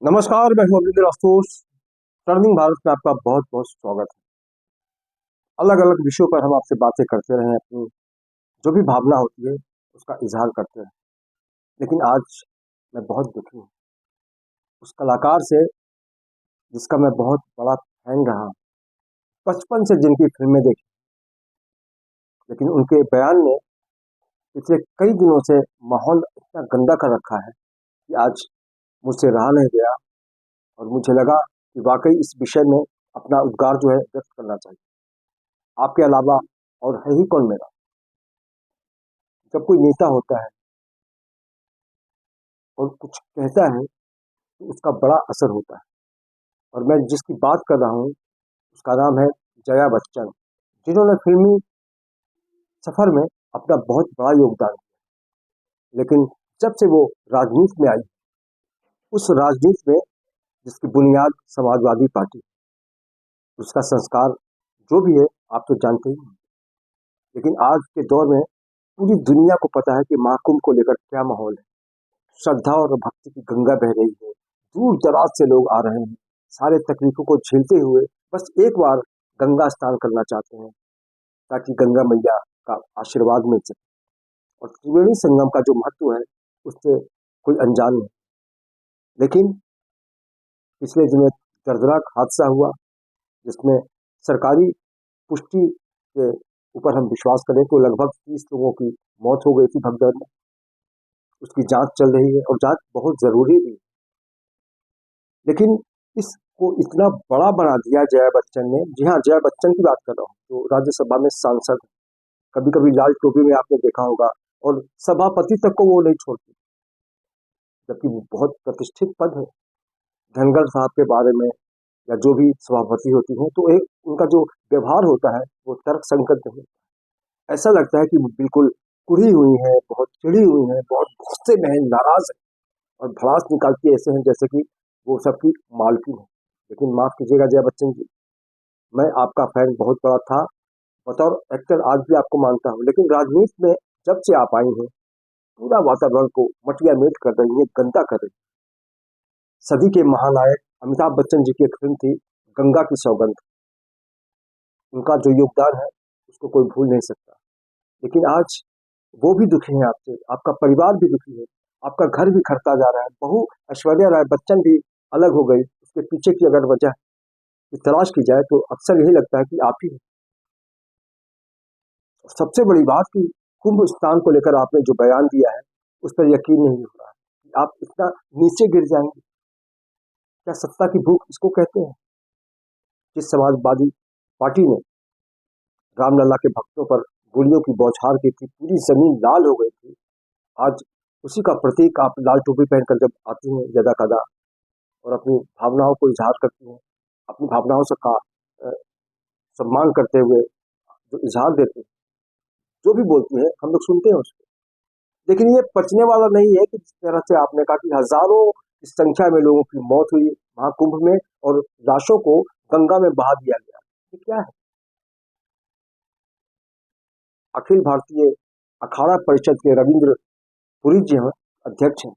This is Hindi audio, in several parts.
नमस्कार, मैं हूं अमरिंदर आशुतोष। टर्निंग भारत में आपका बहुत बहुत स्वागत है। अलग अलग विषयों पर हम आपसे बातें करते रहे, अपनी जो भी भावना होती है उसका इजहार करते रहे। लेकिन आज मैं बहुत दुखी हूँ उस कलाकार से जिसका मैं बहुत बड़ा फैन रहा, बचपन से जिनकी फिल्में देखी, लेकिन उनके बयान ने पिछले कई दिनों से माहौल इतना गंदा कर रखा है कि आज मुझसे रहा नहीं गया और मुझे लगा कि वाकई इस विषय में अपना उद्गार जो है व्यक्त करना चाहिए। आपके अलावा और है ही कौन मेरा। जब कोई नेता होता है और कुछ कहता है तो उसका बड़ा असर होता है, और मैं जिसकी बात कर रहा हूँ उसका नाम है जया बच्चन, जिन्होंने फिल्मी सफर में अपना बहुत बड़ा योगदान दिया। लेकिन जब से वो राजनीति में आई, उस राजनीति में जिसकी बुनियाद समाजवादी पार्टी, उसका संस्कार जो भी है आप तो जानते ही हैं। लेकिन आज के दौर में पूरी दुनिया को पता है कि महाकुंभ को लेकर क्या माहौल है। श्रद्धा और भक्ति की गंगा बह रही है, दूर दराज से लोग आ रहे हैं, सारे तकलीफों को झेलते हुए बस एक बार गंगा स्नान करना चाहते हैं ताकि गंगा मैया का आशीर्वाद मिल सके। और त्रिवेणी संगम का जो महत्व है उससे कोई अनजान नहीं। लेकिन पिछले दिनों दर्दनाक हादसा हुआ जिसमें सरकारी पुष्टि के ऊपर हम विश्वास करें तो लगभग 30 लोगों की मौत हो गई थी भगदड़ में। उसकी जांच चल रही है और जांच बहुत जरूरी भी है। लेकिन इसको इतना बड़ा बना दिया जया बच्चन ने। जी हाँ, जया बच्चन की बात कर रहा हूँ, तो राज्यसभा में सांसद, कभी कभी लाल टोपी में आपने देखा होगा, और सभापति तक को वो नहीं छोड़ती, जबकि वो बहुत प्रतिष्ठित पद है। धनगर साहब के बारे में या जो भी सभापति होती हैं तो एक उनका जो व्यवहार होता है वो तर्क संगत नहीं। ऐसा लगता है कि वो बिल्कुल कुढ़ी हुई है, बहुत चिड़ी हुई है, बहुत गुस्से में है, नाराज है, और भड़ास निकालती ऐसे हैं जैसे कि वो सबकी मालकिन है। लेकिन माफ कीजिएगा जया बच्चन जी, मैं आपका फैन बहुत बड़ा था, बतौर एक्टर आज भी आपको मानता हूँ, लेकिन राजनीति में जब से आप आई हैं पूरा वातावरण को मटिया मेट कर रही है, गंदा कर रही है। सदी के महानायक अमिताभ बच्चन जी की एक फिल्म थी गंगा की सौगंध, उनका जो योगदान है उसको कोई भूल नहीं सकता। लेकिन आज वो भी दुखी है आपसे, आपका परिवार भी दुखी है, आपका घर भी खरता जा रहा है। बहू ऐश्वर्या राय बच्चन भी अलग हो गई, उसके पीछे की अगर वजह की तलाश की जाए तो अक्सर यही लगता है कि आप ही हैं। सबसे बड़ी बात कि कुंभ स्नान को लेकर आपने जो बयान दिया है उस पर यकीन नहीं हो रहा है कि आप इतना नीचे गिर जाएंगे। क्या सत्ता की भूख इसको कहते हैं? जिस समाजवादी पार्टी ने रामलला के भक्तों पर गोलियों की बौछार की थी, पूरी जमीन लाल हो गई थी, आज उसी का प्रतीक आप लाल टोपी पहनकर जब आती हैं यदा कदा और अपनी भावनाओं को इजहार करती हैं, अपनी भावनाओं से का अ, सम्मान करते हुए जो इजहार देते हैं, जो भी बोलती है हम लोग सुनते हैं उसको। लेकिन ये पचने वाला नहीं है कि जिस तरह से आपने कहा कि हजारों की संख्या में लोगों की मौत हुई महाकुंभ में और लाशों को गंगा में बहा दिया गया। ये क्या है? अखिल भारतीय अखाड़ा परिषद के रविंद्र पुरी जी हैं, अध्यक्ष हैं,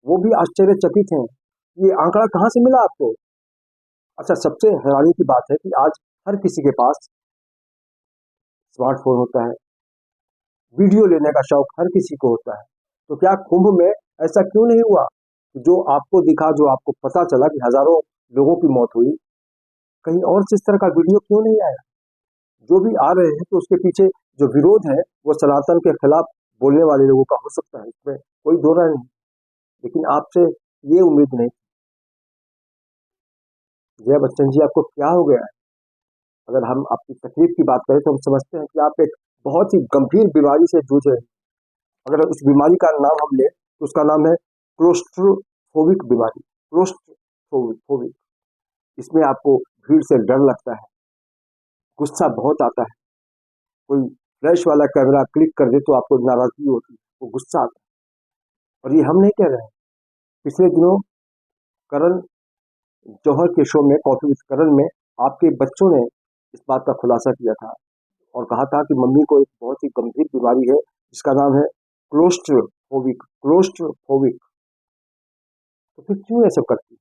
वो भी आश्चर्यचकित हैं। ये आंकड़ा कहाँ से मिला आपको? अच्छा, सबसे हैरानी की बात है कि आज हर किसी के पास स्मार्टफोन होता है, वीडियो लेने का शौक हर किसी को होता है। तो क्या कुंभ में ऐसा क्यों नहीं हुआ कि जो आपको दिखा, जो आपको पता चला कि हजारों लोगों की मौत हुई, कहीं और से इस तरह का वीडियो क्यों नहीं आया? जो भी आ रहे हैं तो उसके पीछे जो विरोध है वो सनातन के खिलाफ बोलने वाले लोगों का हो सकता है, इसमें कोई दो राय नहीं। लेकिन आपसे ये उम्मीद नहीं। जया बच्चन जी, आपको क्या हो गया है? अगर हम आपकी तकलीफ की बात करें तो हम समझते हैं कि आप एक बहुत ही गंभीर बीमारी से जूझ रहे हैं। अगर उस बीमारी का नाम हम ले तो उसका नाम है क्लोस्ट्रोफोबिक बीमारी। क्लोस्ट्रोफोबिक, इसमें आपको भीड़ से डर लगता है, गुस्सा बहुत आता है, कोई फ्लैश वाला कैमरा क्लिक कर दे तो आपको नाराजगी होती है, वो गुस्सा आता है। और ये हम नहीं कह रहे हैं। पिछले दिनों करण जौहर के शो में कॉफी विद करण में आपके बच्चों ने इस बात का खुलासा किया था और कहा था कि मम्मी को एक बहुत ही गंभीर बीमारी है जिसका नाम है क्लोस्ट्रोफोबिक। क्लोस्ट्रोफोबिक, तो फिर क्यों ऐसा करती है?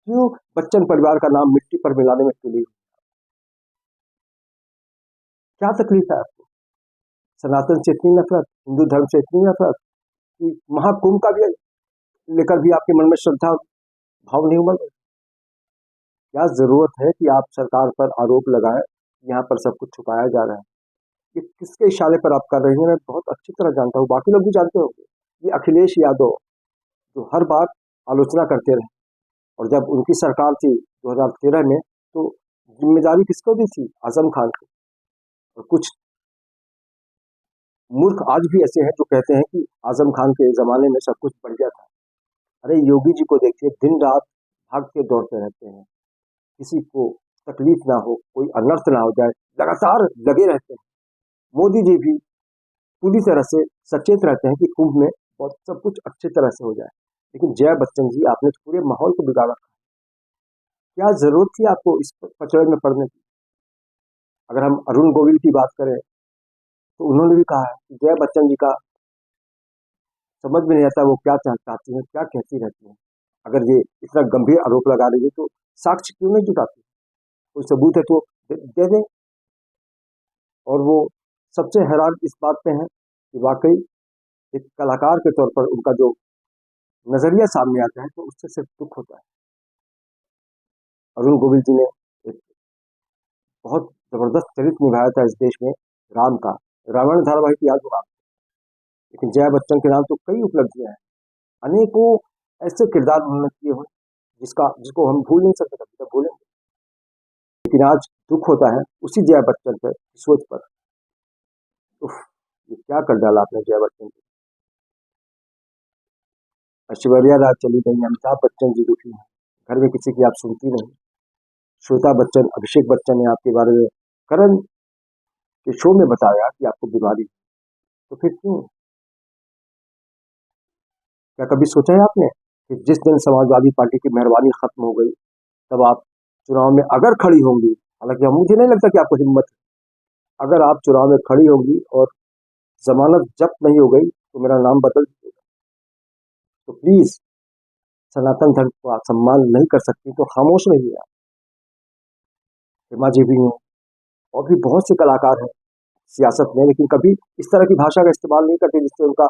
क्यों बच्चन परिवार का नाम मिट्टी पर मिलाने में तुली? क्या तकलीफ है आपको? सनातन से इतनी नफरत, हिंदू धर्म से इतनी नफरत कि महाकुंभ का भी लेकर भी आपके मन में श्रद्धा भाव नहीं उमड़ रहे? क्या जरूरत है कि आप सरकार पर आरोप लगाएं, यहाँ पर सब कुछ छुपाया जा रहा है? ये किसके इशारे पर आप कर रही हैं, मैं बहुत अच्छी तरह जानता हूँ, बाकी लोग भी जानते होंगे। ये अखिलेश यादव जो हर बार आलोचना करते रहे, और जब उनकी सरकार थी 2013 में, तो जिम्मेदारी किसको दी थी? आजम खान को। और कुछ मूर्ख आज भी ऐसे हैं जो कहते हैं कि आजम खान के जमाने में सब कुछ बढ़िया था। अरे योगी जी को देखिए, दिन रात भागते दौड़ते रहते हैं, किसी को तकलीफ ना हो, कोई अनर्थ ना हो जाए, लगातार लगे रहते हैं। मोदी जी भी पूरी तरह से सचेत रहते हैं कि कुंभ में बहुत सब कुछ अच्छी तरह से हो जाए, लेकिन जया बच्चन जी, आपने तो पूरे माहौल को बिगाड़ रखा। क्या जरूरत थी आपको इस पचड़े में पड़ने की? अगर हम अरुण गोविल की बात करें, तो उन्होंने भी कहा है कि जया बच्चन जी का समझ में नहीं आता वो क्या चाहती हैं, क्या कहती रहती हैं। अगर ये इतना गंभीर आरोप लगा रही है तो साक्ष्य क्यों नहीं जुटाती? कोई सबूत है तो दे दें। और वो सबसे हैरान इस बात पे है कि वाकई एक कलाकार के तौर पर उनका जो नजरिया सामने आता है, तो उससे सिर्फ दुख होता है। अरुण गोविल जी ने एक बहुत जबरदस्त चरित्र निभाया था इस देश में, राम का। रावण धारावाहिक याद होगा आपको। लेकिन जया बच्चन के नाम तो कई उपलब्धियां हैं, अनेकों ऐसे किरदार उन्होंने किए हुए जिसको हम भूल नहीं सकते, कभी तक भूलेंगे। लेकिन आज दुख होता है उसी जया बच्चन पर, सोच पर। उफ, ये क्या कर डाला आपने जया बच्चन को। ऐश्वर्या राय चली गई, अमिताभ बच्चन जी दुखी हैं, घर में किसी की आप सुनती नहीं। श्वेता बच्चन, अभिषेक बच्चन ने आपके बारे में करण के शो में बताया कि आपको बीमारी है, तो फिर क्यों? क्या कभी सोचा है आपने कि जिस दिन समाजवादी पार्टी की मेहरबानी खत्म हो गई, तब आप चुनाव में अगर खड़ी होंगी, हालांकि मुझे नहीं लगता कि आपको हिम्मत है, अगर आप चुनाव में खड़ी होंगी और जमानत जब्त नहीं हो गई, तो मेरा नाम बदल दीजिएगा। तो प्लीज, सनातन धर्म को आप सम्मान नहीं कर सकती तो खामोश रहिए आप। हेमा जी भी हैं, और भी बहुत से कलाकार हैं सियासत में, लेकिन कभी इस तरह की भाषा का इस्तेमाल नहीं करते जिससे उनका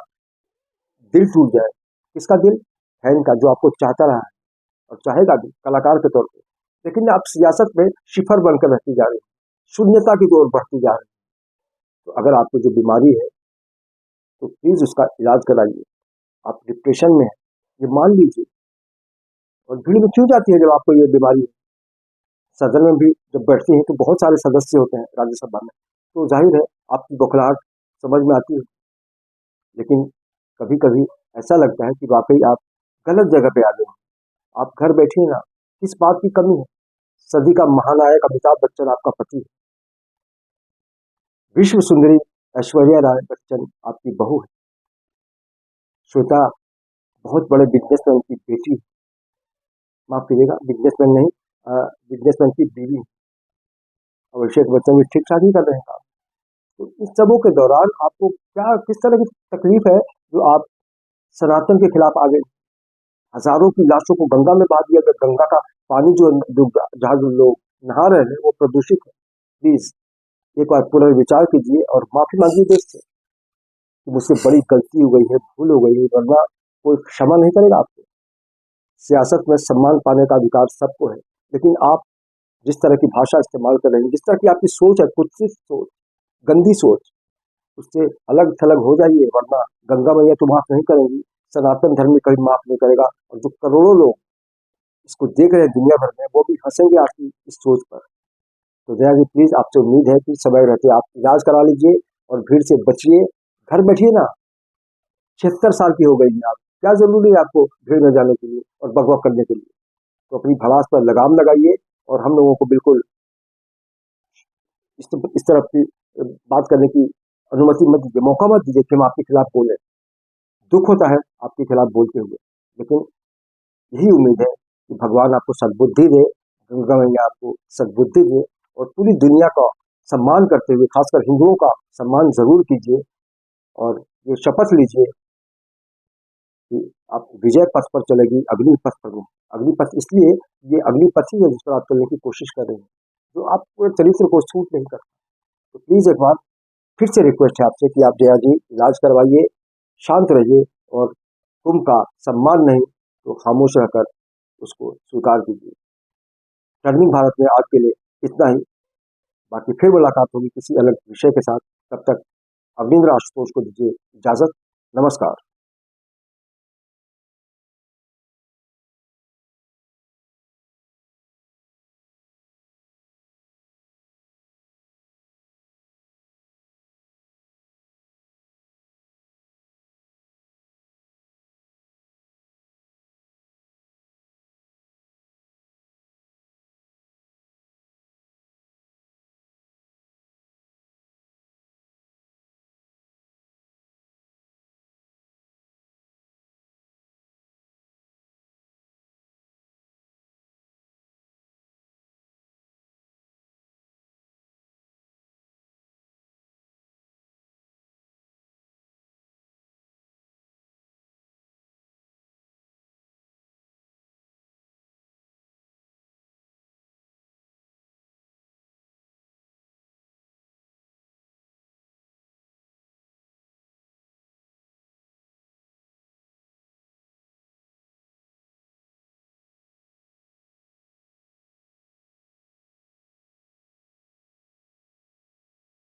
दिल टूट जाए। किसका दिल? फैन का, जो आपको चाहता रहा है और चाहेगा भी कलाकार के तौर पे। लेकिन आप सियासत में शिफर बनकर रहती जा रही है, शून्यता की ओर बढ़ती जा रही है। तो अगर आपको जो बीमारी है, तो प्लीज उसका इलाज कराइए। आप डिप्रेशन में हैं, ये मान लीजिए। और भीड़ में क्यों जाती है जब आपको ये बीमारी है? सदन में भी जब बैठती हैं तो बहुत सारे सदस्य होते हैं राज्यसभा में, तो जाहिर है आपकी बौखलाहट समझ में आती है। लेकिन कभी कभी ऐसा लगता है कि वाकई आप गलत जगह पे आ गए हैं। आप घर बैठिए ना, किस बात की कमी है? सदी का महानायक अमिताभ बच्चन आपका पति है, विश्व सुंदरी ऐश्वर्या राय बच्चन आपकी बहू है, श्वेता बहुत बड़े बिजनेसमैन की बेटी है, माफ कीजिएगा बिजनेसमैन नहीं, बिजनेसमैन की बीवी है। अभिषेक बच्चन भी ठीक ठाक ही कर रहे हैं काम। तो इस सबों के दौरान आपको क्या, किस तरह की तकलीफ है जो आप सनातन के खिलाफ आ गए? हजारों की लाशों को गंगा में बहा दिया गया। गंगा का पानी जहाँ जो लोग नहा रहे हैं वो प्रदूषित है। प्लीज एक बार पुनर्विचार कीजिए और माफी मांगिए देश से कि मुझसे बड़ी गलती हो गई है, भूल हो गई है, वरना कोई क्षमा नहीं करेगा आपको। सियासत में सम्मान पाने का अधिकार सबको है, लेकिन आप जिस तरह की भाषा इस्तेमाल कर रहे हैं, जिस तरह की आपकी सोच है, कुत्सित सोच, गंदी सोच, उससे अलग थलग हो जाइए, वरना गंगा मैया तो माफ नहीं करेंगी, सनातन धर्म भी कभी माफ नहीं करेगा। और जो करोड़ों लोग इसको देख रहे हैं दुनिया भर में, वो भी हंसेंगे आपकी इस सोच पर। तो जया जी प्लीज, आपसे उम्मीद है कि समय रहते आप इलाज करा लीजिए और भीड़ से बचिए, घर बैठिए ना। 76 साल की हो गई हैं आप, क्या जरूरी है आपको भीड़ में जाने के लिए और बकबक करने के लिए? तो अपनी भड़ास पर लगाम लगाइए और हम लोगों को बिल्कुल इस तरह की बात करने की अनुमति मत दीजिए, मौका मत दीजिए कि हम आपके खिलाफ बोले। दुख होता है आपके खिलाफ बोलते हुए, लेकिन यही उम्मीद है कि भगवान आपको सद्बुद्धि दे, गंगा मैया आपको सद्बुद्धि दे, और पूरी दुनिया का सम्मान करते हुए, खासकर हिंदुओं का सम्मान जरूर कीजिए। और ये शपथ लीजिए कि आप विजय पथ पर चलेगी, अग्नि पथ पर नहीं। अग्निपथ इसलिए, ये अग्निपथ ही है जिस पर आप चलने की कोशिश कर रहे हैं, जो आप पूरे चरित्र को सूट नहीं करता। तो प्लीज एक बार फिर से रिक्वेस्ट है आपसे कि आप जया जी इलाज करवाइए, शांत रहिए, और तुम का सम्मान नहीं तो खामोश रहकर उसको स्वीकार कीजिए। टर्निंग भारत में आज के लिए इतना ही। बाकी फिर मुलाकात होगी किसी अलग विषय के साथ। तब तक अवनींद्र आशुतोष को दीजिए इजाजत। नमस्कार।